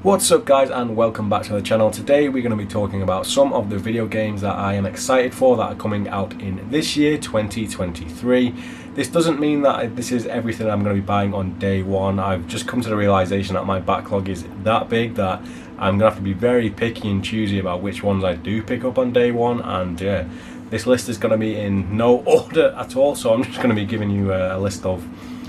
What's up guys, and welcome back to the channel. Today we're going to be talking about some of the video games that I am excited for that are coming out in this year, 2023. This doesn't mean that this is everything I'm going to be buying on day one. I've just come to the realization that my backlog is that big that I'm going to have to be very picky and choosy about which ones I do pick up on day one. And yeah, this list is going to be in no order at all, so I'm just going to be giving you a list of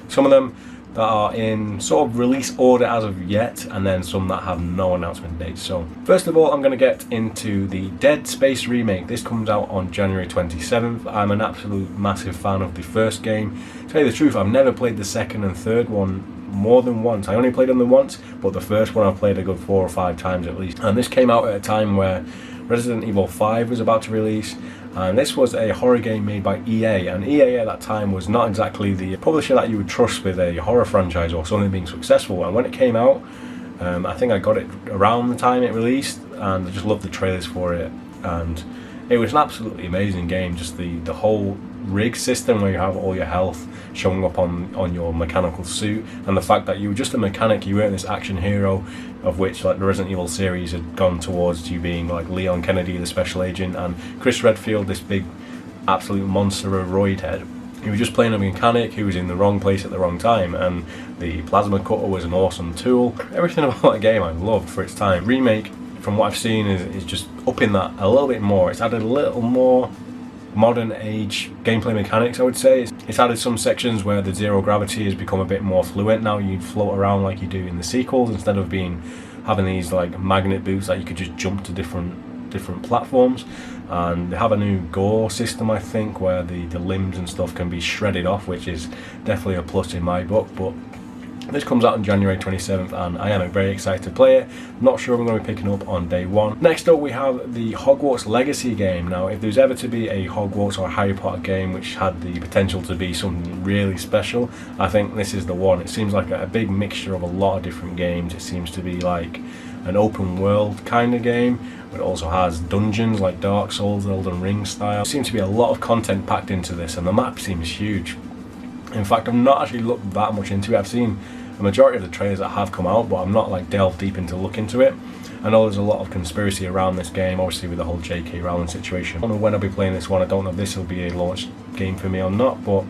some of them that are in sort of release order as of yet, and then some that have no announcement date. So first of all, I'm going to get into the Dead Space remake. This comes out on January 27th. I'm an absolute massive fan of the first game. To tell you the truth, I've never played the second and third one more than once. I only played them once, but the first one I've played a good 4 or 5 times at least. And this came out at a time where Resident Evil 5 was about to release, and this was a horror game made by EA, and EA at that time was not exactly the publisher that you would trust with a horror franchise or something being successful. And when it came out, I think I got it around the time it released, and I just loved the trailers for it, and it was an absolutely amazing game. Just the whole rig system where you have all your health showing up on your mechanical suit, and the fact that you were just a mechanic, you weren't this action hero, of which like the Resident Evil series had gone towards you being like Leon Kennedy, the special agent, and Chris Redfield, this big absolute monster of roid head. He was just playing a mechanic who was in the wrong place at the wrong time, and the plasma cutter was an awesome tool. Everything about that game I loved for its time. Remake, from what I've seen, is just upping that a little bit more. It's added a little more modern age gameplay mechanics, I would say. It's added some sections where the zero gravity has become a bit more fluent. Now you float around like you do in the sequels, instead of having these like magnet boots that you could just jump to different platforms. And they have a new gore system, I think, where the limbs and stuff can be shredded off, which is definitely a plus in my book. But this comes out on January 27th, and I am very excited to play it. Not sure if I'm going to be picking up on day one. Next up, we have the Hogwarts Legacy game. Now, if there's ever to be a Hogwarts or a Harry Potter game which had the potential to be something really special, I think this is the one. It seems like a big mixture of a lot of different games. It seems to be like an open world kind of game, but it also has dungeons like Dark Souls, Elden Ring style. There seems to be a lot of content packed into this, and the map seems huge. In fact, I've not actually looked that much into it. I've seen a majority of the trailers that have come out, but I'm not like delved deep into look into it. I know there's a lot of conspiracy around this game, obviously with the whole J.K. Rowling situation. I don't know when I'll be playing this one. I don't know if this will be a launch game for me or not, but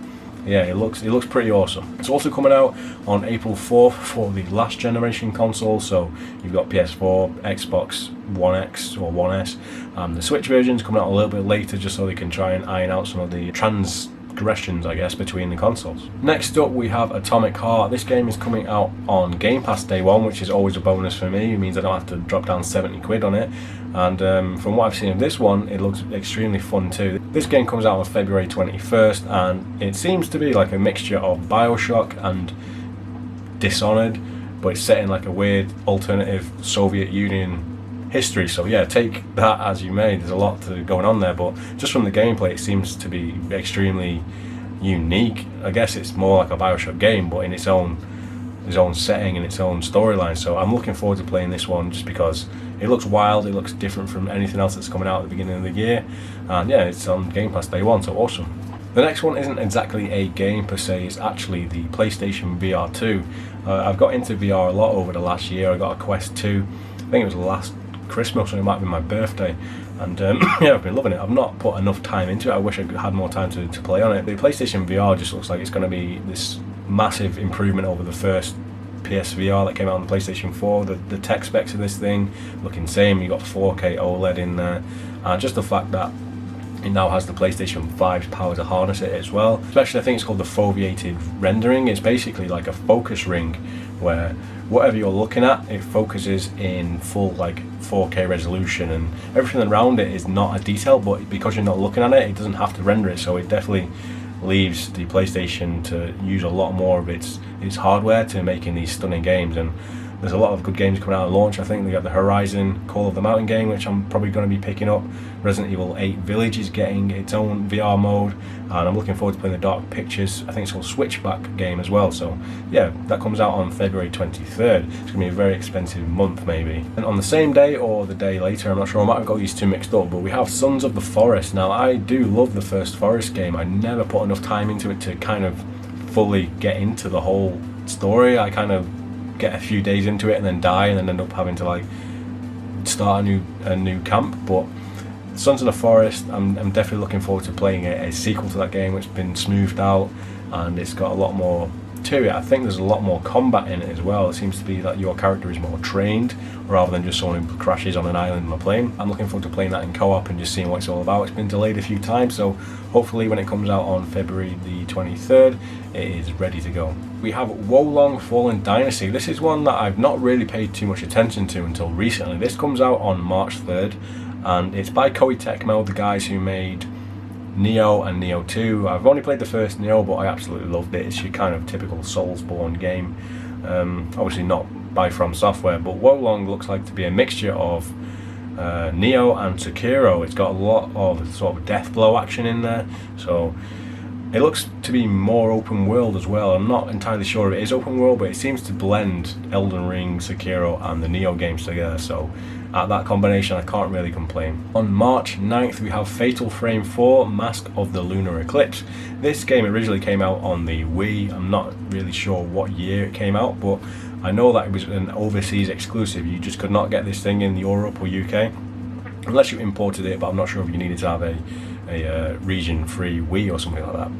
yeah, it looks pretty awesome. It's also coming out on April 4th for the last generation console, so you've got PS4, Xbox One X or One S. The Switch version's coming out a little bit later, just so they can try and iron out some of the transgressions, I guess, between the consoles. Next up, we have Atomic Heart. This game is coming out on Game Pass day one, which is always a bonus for me. It means I don't have to drop down 70 quid on it. And from what I've seen of this one, it looks extremely fun too. This game comes out on February 21st, and it seems to be like a mixture of Bioshock and Dishonored, but it's set in like a weird alternative Soviet Union history. So yeah, take that as you may. There's a lot going on there, but just from the gameplay, it seems to be extremely unique. I guess it's more like a Bioshock game, but in its own setting and its own storyline. So I'm looking forward to playing this one, just because it looks wild, it looks different from anything else that's coming out at the beginning of the year, and yeah, it's on Game Pass day one, so awesome. The next one isn't exactly a game per se, it's actually the PlayStation VR 2. I've got into VR a lot over the last year. I got a Quest 2, I think it was last Christmas, or it might be my birthday, and yeah, I've been loving it. I've not put enough time into it. I wish I had more time to play on it. The PlayStation VR just looks like it's going to be this massive improvement over the first PSVR that came out on the PlayStation 4. The tech specs of this thing look insane. You've got 4K OLED in there, and just the fact that it now has the PlayStation 5's power to harness it as well. Especially, I think it's called the foveated rendering. It's basically like a focus ring where whatever you're looking at, it focuses in full like 4K resolution, and everything around it is not a detail, but because you're not looking at it, it doesn't have to render it. So it definitely leaves the PlayStation to use a lot more of its hardware to making these stunning games. And there's a lot of good games coming out at launch. I think they got the Horizon Call of the Mountain game, which I'm probably going to be picking up. Resident Evil 8 Village is getting its own VR mode, and I'm looking forward to playing the Dark Pictures, I think it's called Switchback game as well. So yeah, that comes out on February 23rd. It's going to be a very expensive month maybe. And on the same day or the day later, I'm not sure, I might have got these two mixed up, but we have Sons of the Forest. Now, I do love the first Forest game. I never put enough time into it to kind of fully get into the whole story. I kind of get a few days into it and then die, and then end up having to like start a new camp. But Sons of the Forest, I'm definitely looking forward to playing a sequel to that game, which has been smoothed out and it's got a lot more to it. I think there's a lot more combat in it as well. It seems to be that your character is more trained rather than just someone who crashes on an island on a plane. I'm looking forward to playing that in co-op and just seeing what it's all about. It's been delayed a few times, so hopefully when it comes out on February the 23rd, it is ready to go. We have Wolong Fallen Dynasty. This is one that I've not really paid too much attention to until recently. This comes out on March 3rd, and it's by Koei Tecmo, the guys who made Neo and Neo 2. I've only played the first Neo, but I absolutely loved it. It's your kind of typical Soulsborne game. Obviously not by From Software, but Wolong looks like to be a mixture of Neo and Sekiro. It's got a lot of sort of death blow action in there, so it looks to be more open world as well. I'm not entirely sure if it is open world, but it seems to blend Elden Ring, Sekiro and the Neo games together, so at that combination I can't really complain. On March 9th we have Fatal Frame 4 Mask of the Lunar Eclipse. This game originally came out on the Wii. I'm not really sure what year it came out, but I know that it was an overseas exclusive. You just could not get this thing in Europe or UK unless you imported it, but I'm not sure if you needed to have a region-free Wii or something like that.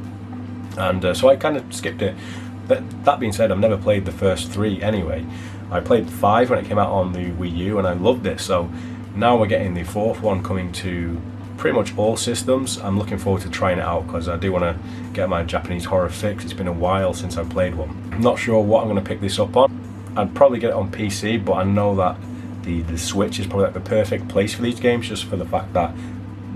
And so I kind of skipped it. That being said, I've never played the first 3 anyway. I played 5 when it came out on the Wii U and I loved it, so now we're getting the 4th one coming to pretty much all systems. I'm looking forward to trying it out because I do want to get my Japanese horror fix. It's been a while since I played one. I'm not sure what I'm going to pick this up on. I'd probably get it on PC, but I know that the Switch is probably like the perfect place for these games, just for the fact that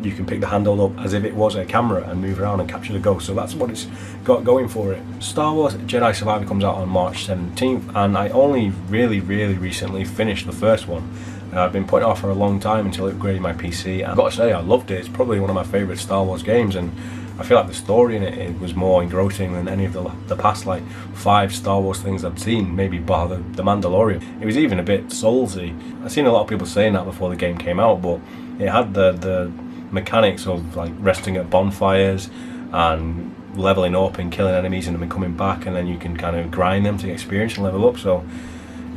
you can pick the handle up as if it was a camera and move around and capture the ghost, so that's what it's got going for it. Star Wars Jedi Survivor comes out on March 17th, and I only really recently finished the first one. I've been putting it off for a long time until I upgraded my PC, and I've got to say I loved it. It's probably one of my favourite Star Wars games, and I feel like the story in it was more engrossing than any of the past like 5 Star Wars things I'd seen, maybe bar the Mandalorian. It was even a bit soulsy. I've seen a lot of people saying that before the game came out, but it had the mechanics of like resting at bonfires and leveling up and killing enemies and then coming back, and then you can kind of grind them to get experience and level up. So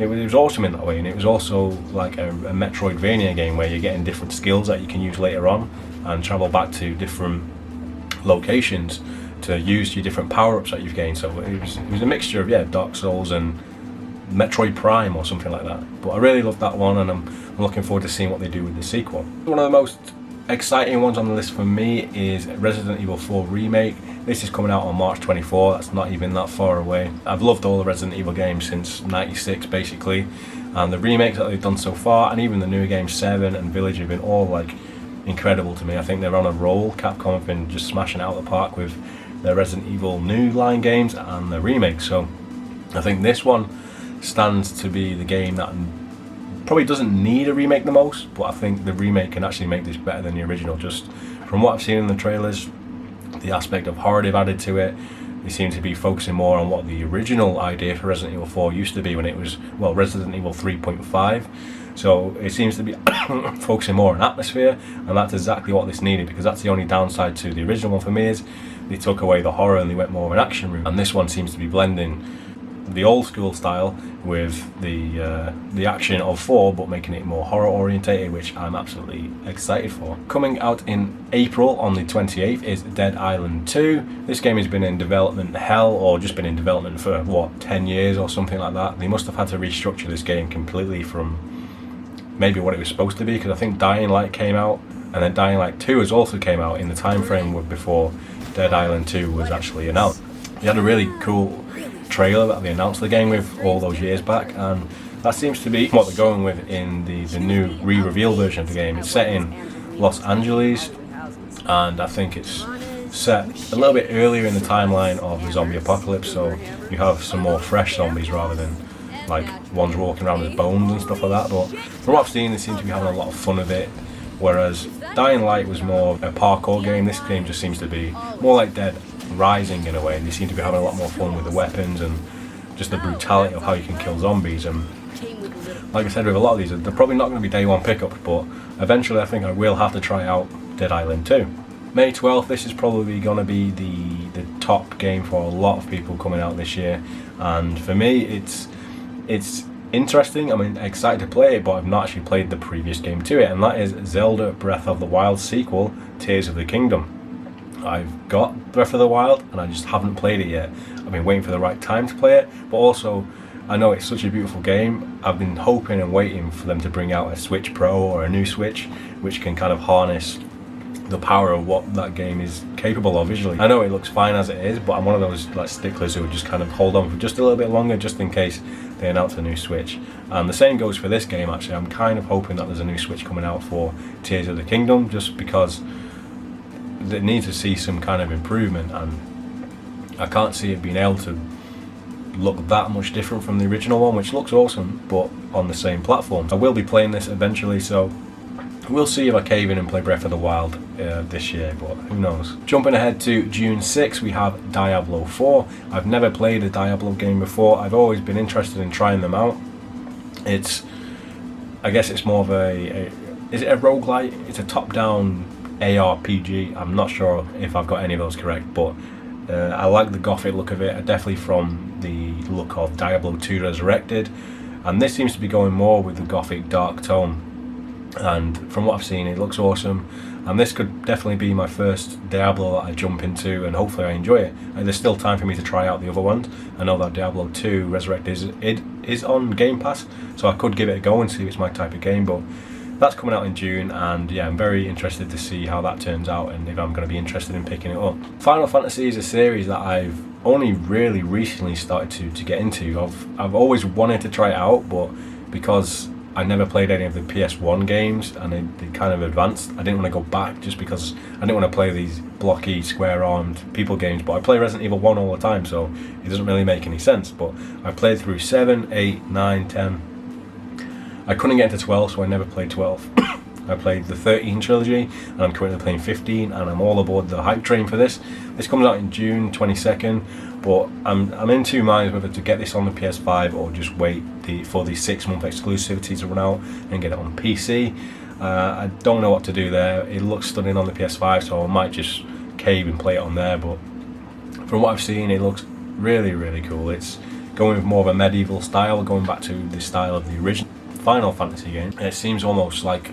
it was awesome in that way, and it was also like a Metroidvania game where you're getting different skills that you can use later on and travel back to different locations to use your different power-ups that you've gained. So it was a mixture of Dark Souls and Metroid Prime or something like that. But I really loved that one, and I'm looking forward to seeing what they do with the sequel. One of the most exciting ones on the list for me is Resident Evil 4 Remake. This is coming out on March 24, that's not even that far away. I've loved all the Resident Evil games since '96 basically, and the remakes that they've done so far, and even the newer games 7 and Village, have been all like incredible to me. I think they're on a roll. Capcom have been just smashing it out of the park with their Resident Evil new line games and the remakes, so I think this one stands to be the game that probably doesn't need a remake the most, but I think the remake can actually make this better than the original. Just from what I've seen in the trailers, the aspect of horror they've added to it, they seem to be focusing more on what the original idea for Resident Evil 4 used to be when it was, well, Resident Evil 3.5. So it seems to be focusing more on atmosphere, and that's exactly what this needed, because that's the only downside to the original one for me, is they took away the horror and they went more of an action route, and this one seems to be blending the old school style with the action of 4, but making it more horror orientated, which I'm absolutely excited for. Coming out in April on the 28th is Dead Island 2. This game has been in development hell, or just been in development for what, 10 years or something like that. They must have had to restructure this game completely from maybe what it was supposed to be, because I think Dying Light came out, and then Dying Light 2 has also came out in the time frame before Dead Island 2 was actually announced. They had a really cool trailer that they announced the game with all those years back, and that seems to be what they're going with in the new re-reveal version of the game. It's set in Los Angeles, and I think it's set a little bit earlier in the timeline of the zombie apocalypse, so you have some more fresh zombies rather than like ones walking around with bones and stuff like that. But from what I've seen, they seem to be having a lot of fun with it, whereas Dying Light was more a parkour game. This game just seems to be more like Dead Rising in a way, and they seem to be having a lot more fun with the weapons and just the brutality of how you can kill zombies. And like I said, with a lot of these, they're probably not going to be day one pickups, but eventually I think I will have to try out Dead Island 2. May 12th, this is probably going to be the top game for a lot of people coming out this year, and for me it's it's interesting. I'm excited to play it, but I've not actually played the previous game to it, and that is Zelda Breath of the Wild sequel, Tears of the Kingdom. I've got Breath of the Wild and I just haven't played it yet. I've been waiting for the right time to play it, but also I know it's such a beautiful game. I've been hoping and waiting for them to bring out a Switch Pro or a new Switch which can kind of harness the power of what that game is capable of visually. I know it looks fine as it is, but I'm one of those like sticklers who would just kind of hold on for just a little bit longer just in case they announce a new Switch. And the same goes for this game actually. I'm kind of hoping that there's a new Switch coming out for Tears of the Kingdom, just because it needs to see some kind of improvement, and I can't see it being able to look that much different from the original one, which looks awesome, but on the same platform. I will be playing this eventually, so we'll see if I cave in and play Breath of the Wild this year, but who knows. Jumping ahead to June 6th, we have Diablo 4. I've never played a Diablo game before. I've always been interested in trying them out. I guess it's more of is it a roguelite? It's a top-down ARPG. I'm not sure if I've got any of those correct, but I like the gothic look of it, definitely from the look of Diablo 2 Resurrected, and this seems to be going more with the gothic dark tone, and from what I've seen it looks awesome, and this could definitely be my first Diablo that I jump into, and hopefully I enjoy it. And there's still time for me to try out the other ones. I know that Diablo 2 Resurrected is on Game Pass, so I could give it a go and see if it's my type of game, but that's coming out in June, and yeah, I'm very interested to see how that turns out and if I'm going to be interested in picking it up. Final Fantasy is a series that I've only really recently started to get into. I've always wanted to try it out, but because I never played any of the PS1 games and they kind of advanced, I didn't want to go back just because I didn't want to play these blocky, square-armed people games. But I play Resident Evil 1 all the time, so it doesn't really make any sense. But I played through 7, 8, 9, 10. I couldn't get into 12, so I never played 12. I played the 13 trilogy, and I'm currently playing 15, and I'm all aboard the hype train for this. This comes out in June 22nd, but I'm in two minds whether to get this on the PS5 or just wait for the 6-month exclusivity to run out and get it on PC. I don't know what to do there. It looks stunning on the PS5, so I might just cave and play it on there, but from what I've seen, it looks really, really cool. It's going with more of a medieval style, going back to the style of the original Final Fantasy game. It seems almost like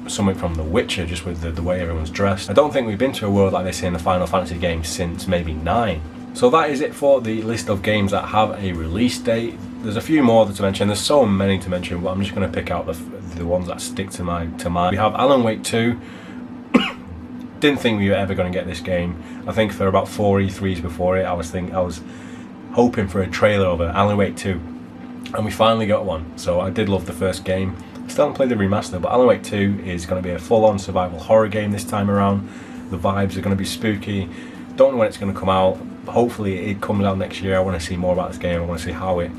something from The Witcher, just with the way everyone's dressed. I don't think we've been to a world like this in a Final Fantasy game since maybe 9. So that is it for the list of games that have a release date. There's a few more to mention. There's so many to mention, but I'm just going to pick out the ones that stick to mind. We have Alan Wake 2. Didn't think we were ever going to get this game. I think for about 4 E3s before it, I was hoping for a trailer of it, Alan Wake 2. And we finally got one, so I did love the first game. I still haven't played the remaster, but Alan Wake 2 is going to be a full-on survival horror game this time around. The vibes are going to be spooky. Don't know when it's going to come out. Hopefully it comes out next year. I want to see more about this game. I want to see how it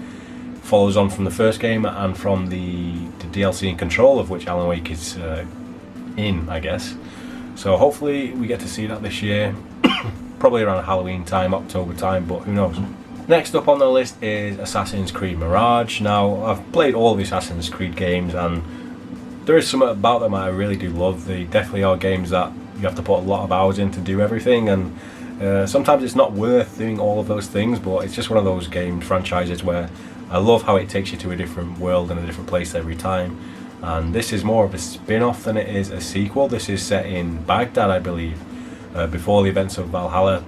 follows on from the first game and from the DLC and Control, of which Alan Wake is in, I guess. So hopefully we get to see that this year. Probably around Halloween time, October time, but who knows. Next up on the list is Assassin's Creed Mirage. Now, I've played all the Assassin's Creed games, and there is something about them I really do love. They definitely are games that you have to put a lot of hours in to do everything, and sometimes it's not worth doing all of those things, but it's just one of those game franchises where I love how it takes you to a different world and a different place every time. And this is more of a spin-off than it is a sequel. This is set in Baghdad, I believe, before the events of Valhalla.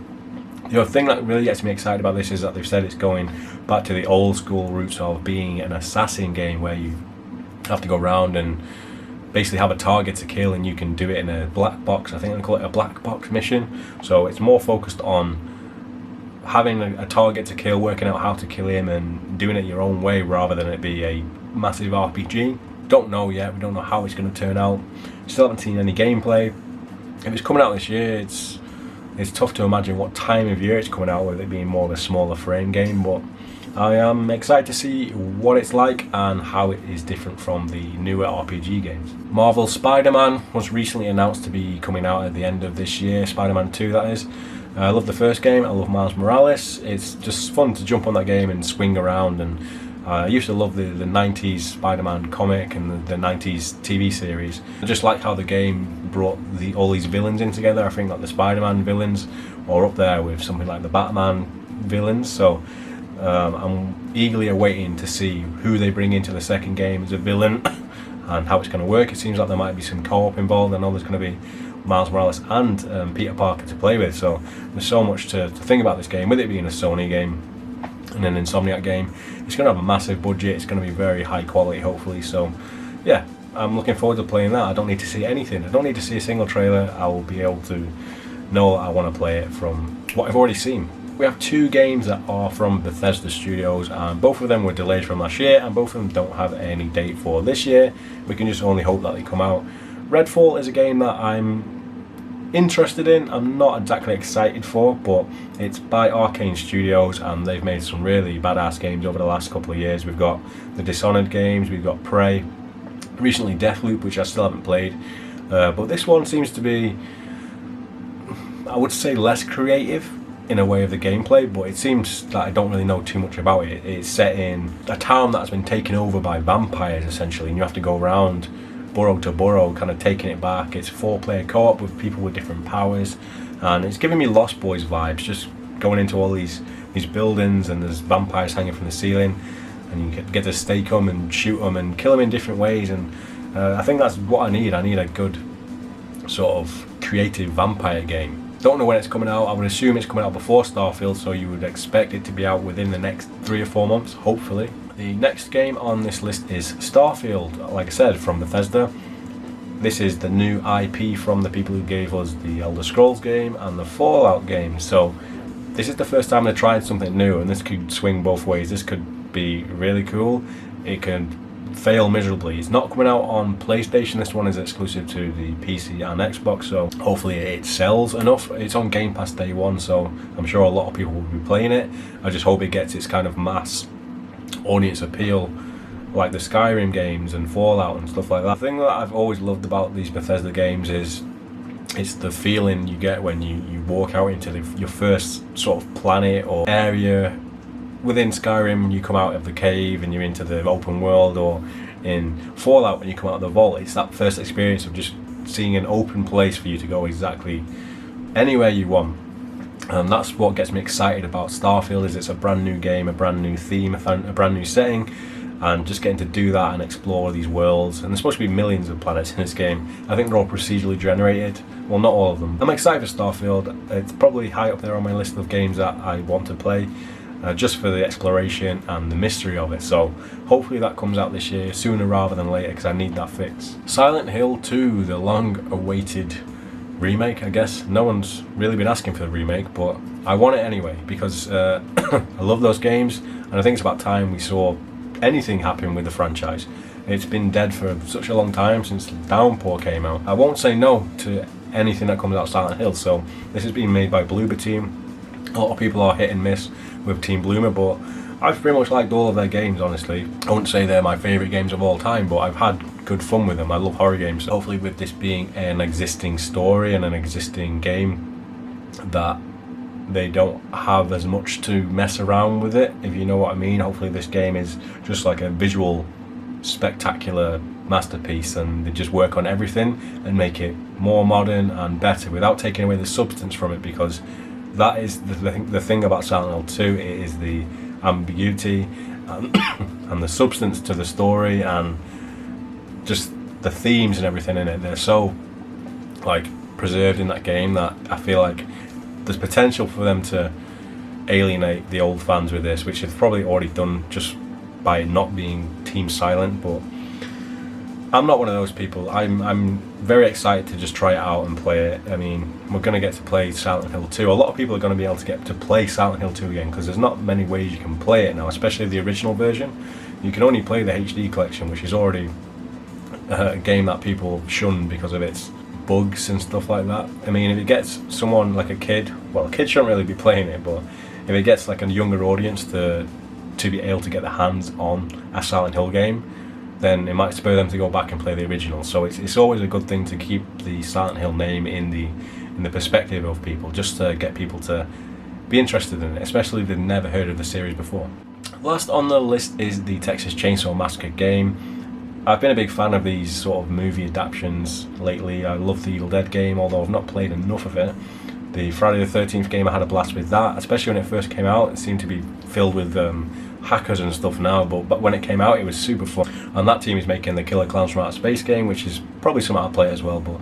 The other thing that really gets me excited about this is that they've said it's going back to the old school roots of being an assassin game where you have to go around and basically have a target to kill, and you can do it in a black box. I think they call it a black box mission. So it's more focused on having a target to kill, working out how to kill him and doing it your own way rather than it be a massive RPG. Don't know yet. We don't know how it's going to turn out. Still haven't seen any gameplay. If it's coming out this year, it's tough to imagine what time of year it's coming out, with it being more of a smaller frame game, but I am excited to see what it's like and how it is different from the newer RPG games. Marvel's SpiderMan was recently announced to be coming out at the end of this year, Spider-Man 2 that is. I love the first game, I love Miles Morales. It's just fun to jump on that game and swing around, and I used to love the 90s Spider-Man comic and the 90s TV series. I just like how the game brought all these villains in together. I think that the Spider-Man villains are up there with something like the Batman villains, so I'm eagerly awaiting to see who they bring into the second game as a villain and how it's going to work. It seems like there might be some co-op involved. I know there's going to be Miles Morales and Peter Parker to play with, so there's so much to think about this game. With it being a Sony game and an Insomniac game, it's going to have a massive budget, it's going to be very high quality hopefully, so yeah, I'm looking forward to playing that. I don't need to see anything, I don't need to see a single trailer. I will be able to know I want to play it from what I've already seen. We have two games that are from Bethesda Studios, and both of them were delayed from last year, and both of them don't have any date for this year. We can just only hope that they come out. Redfall is a game that I'm interested in. I'm not exactly excited for, but it's by Arcane Studios, and they've made some really badass games over the last couple of years. We've got the Dishonored games, we've got Prey, recently Deathloop, which I still haven't played, but this one seems to be, I would say, less creative in a way of the gameplay, but it seems that I don't really know too much about it. It's set in a town that's been taken over by vampires essentially, and you have to go around borough to borough kind of taking it back. It's a 4-player co-op with people with different powers, and it's giving me Lost Boys vibes, just going into all these buildings and there's vampires hanging from the ceiling, and you get to stake them and shoot them and kill them in different ways, and I think that's what I need. I need a good sort of creative vampire game. Don't know when it's coming out. I would assume it's coming out before Starfield, so you would expect it to be out within the next 3 or 4 months, hopefully. The next game on this list is Starfield, like I said, from Bethesda. This is the new IP from the people who gave us the Elder Scrolls game and the Fallout game, so this is the first time they're trying something new, and this could swing both ways. This could be really cool. It could fail miserably. It's not coming out on PlayStation. This one is exclusive to the PC and Xbox, so hopefully it sells enough. It's on Game Pass day one, so I'm sure a lot of people will be playing it. I just hope it gets its kind of mass audience appeal like the Skyrim games and Fallout and stuff like that. The thing that I've always loved about these Bethesda games is it's the feeling you get when you walk out into your first sort of planet or area. Within Skyrim, you come out of the cave and you're into the open world, or in Fallout when you come out of the vault, it's that first experience of just seeing an open place for you to go exactly anywhere you want. And that's what gets me excited about Starfield, is it's a brand new game, a brand new theme, a brand new setting, and just getting to do that and explore these worlds. And there's supposed to be millions of planets in this game. I think they're all procedurally generated. Well, not all of them. I'm excited for Starfield. It's probably high up there on my list of games that I want to play. Just for the exploration and the mystery of it, so hopefully that comes out this year, sooner rather than later, because I need that fix. Silent Hill 2, the long-awaited remake, I guess. No one's really been asking for the remake, but I want it anyway, because I love those games, and I think it's about time we saw anything happen with the franchise. It's been dead for such a long time, since Downpour came out. I won't say no to anything that comes out of Silent Hill, so this is being made by Bloober Team. A lot of people are hit and miss with Team Bloomer, but I've pretty much liked all of their games, honestly. I wouldn't say they're my favourite games of all time, but I've had good fun with them. I love horror games. Hopefully with this being an existing story and an existing game, that they don't have as much to mess around with it, if you know what I mean. Hopefully this game is just like a visual spectacular masterpiece, and they just work on everything and make it more modern and better without taking away the substance from it, because that is the thing about Silent Hill 2. It is the ambiguity and the substance to the story, and just the themes and everything in it. They're so like preserved in that game that I feel like there's potential for them to alienate the old fans with this, which they've probably already done just by not being Team Silent. But I'm not one of those people. I'm very excited to just try it out and play it. I mean, we're going to get to play Silent Hill 2. A lot of people are going to be able to get to play Silent Hill 2 again, because there's not many ways you can play it now, especially the original version. You can only play the HD collection, which is already a game that people shun because of its bugs and stuff like that. I mean, if it gets someone like a kid, well, kids shouldn't really be playing it, but if it gets like a younger audience to be able to get their hands on a Silent Hill game, then it might spur them to go back and play the original. So it's always a good thing to keep the Silent Hill name in the perspective of people, just to get people to be interested in it, especially if they've never heard of the series before. Last on the list is the Texas Chainsaw Massacre game. I've been a big fan of these sort of movie adaptations lately. I love the Evil Dead game, although I've not played enough of it. The Friday the 13th game, I had a blast with that, especially when it first came out. It seemed to be filled with hackers and stuff now, but when it came out it was super fun. And that team is making the Killer Clowns from Outer Space game, which is probably something I'll play as well. But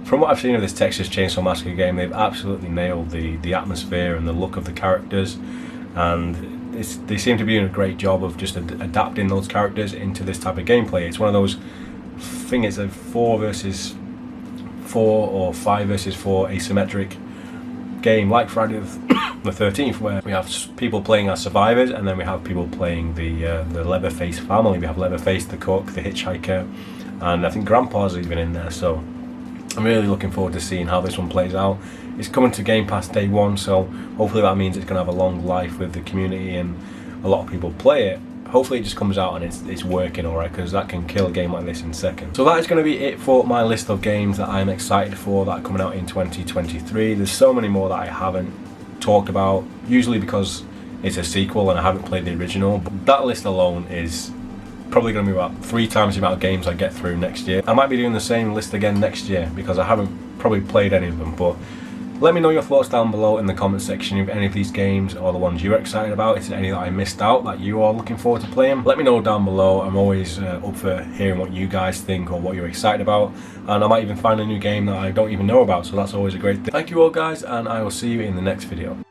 from what I've seen of this Texas Chainsaw Massacre game, they've absolutely nailed the atmosphere and the look of the characters, and they seem to be doing a great job of just adapting those characters into this type of gameplay. It's one of those things, it's a 4 versus 4 or 5 versus 4 asymmetric game like Friday the 13th, where we have people playing as survivors and then we have people playing the Leatherface family. We have Leatherface, the cook, the hitchhiker, and I think Grandpa's even in there. So I'm really looking forward to seeing how this one plays out. It's coming to Game Pass day one, so hopefully that means it's going to have a long life with the community and a lot of people play it. Hopefully it just comes out and it's working alright, because that can kill a game like this in seconds. So that is going to be it for my list of games that I'm excited for that are coming out in 2023. There's so many more that I haven't talked about, usually because it's a sequel and I haven't played the original. But that list alone is probably going to be about 3 times the amount of games I get through next year. I might be doing the same list again next year because I haven't probably played any of them. But let me know your thoughts down below in the comment section of any of these games or the ones you're excited about. Is there any that I missed out that you are looking forward to playing? Let me know down below. I'm always up for hearing what you guys think or what you're excited about, and I might even find a new game that I don't even know about, so that's always a great thing. Thank you all guys, and I will see you in the next video.